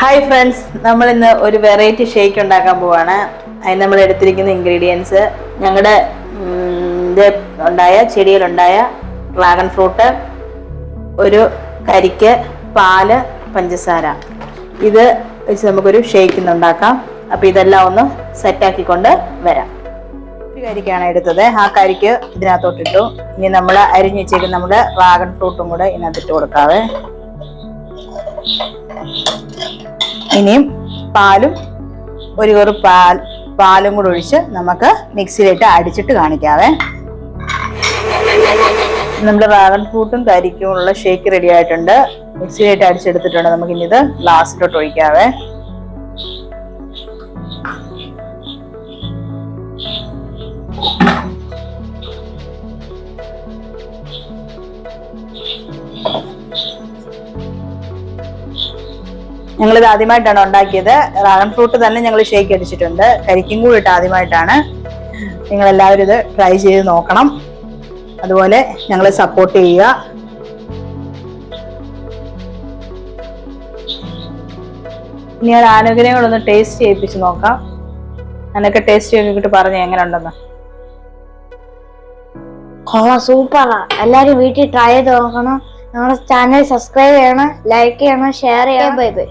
Hi friends, നമ്മൾ ഇന്ന് ഒരു വെറൈറ്റി ഷേക്ക് ഉണ്ടാക്കാൻ പോവാണ്. അതിന് നമ്മൾ എടുത്തിരിക്കുന്ന ഇൻഗ്രീഡിയൻസ് ഞങ്ങളുടെ ചെടിയിലുണ്ടായ ഡ്രാഗൺ ഫ്രൂട്ട്, ഒരു കരിക്ക്, പാല്, പഞ്ചസാര. ഇത് വെച്ച് നമുക്കൊരു ഷേക്ക് ഇന്ന് ഉണ്ടാക്കാം. അപ്പോൾ ഇതെല്ലാം ഒന്ന് സെറ്റാക്കിക്കൊണ്ട് വരാം. ഒരു കരിക്കാണ് എടുത്തത്. ആ കരിക്ക് ഇതിനകത്തോട്ടിട്ടു. ഇനി നമ്മൾ അരിഞ്ഞു വെച്ചേക്കുന്ന നമ്മുടെ ഡ്രാഗൺ ഫ്രൂട്ടും കൂടെ ഇതിനകത്തിട്ട് കൊടുക്കാവേ. ഇനിയും പാലും ഒരു കറി പാലും കൂടെ ഒഴിച്ച് നമുക്ക് മിക്സിയിലിട്ട് അടിച്ചിട്ട് കാണിക്കാവേ. നമ്മുടെ ഡ്രാഗൺ ഫ്രൂട്ടും കരിക്കും ഉള്ള ഷേക്ക് റെഡി ആയിട്ടുണ്ട്. മിക്സിയിലിട്ട് അടിച്ചെടുത്തിട്ടുണ്ട്. നമുക്ക് ഇനി ഇത് ഗ്ലാസ്സിലോട്ട് ഒഴിക്കാവേ. ഞങ്ങളിത് ആദ്യമായിട്ടാണ് ഉണ്ടാക്കിയത്. ഡ്രാഗൺ ഫ്രൂട്ട് തന്നെ ഞങ്ങൾ ഷേക്ക് അടിച്ചിട്ടുണ്ട്. കരിക്കും കൂടി ഇട്ട് ആദ്യമായിട്ടാണ്. നിങ്ങളെല്ലാവരും ഇത് ട്രൈ ചെയ്ത് നോക്കണം. അതുപോലെ ഞങ്ങളെ സപ്പോർട്ട് ചെയ്യുക. ഇനി ഞാൻ ആരോഗ്യനെ കൂടെ ഒന്ന് ടേസ്റ്റ് ചെയ്യിപ്പിച്ച് നോക്കാം. എന്നൊക്കെ ടേസ്റ്റ് ചെയ്തിട്ട് പറഞ്ഞു എങ്ങനെ ഉണ്ടെന്ന്. സൂപ്പറാ. എല്ലാരും വീട്ടിൽ ട്രൈ ചെയ്ത് നോക്കണം. ഞങ്ങളുടെ ചാനൽ സബ്സ്ക്രൈബ് ചെയ്യണം, ലൈക്ക് ചെയ്യണം, ഷെയർ ചെയ്യണം. Bye bye.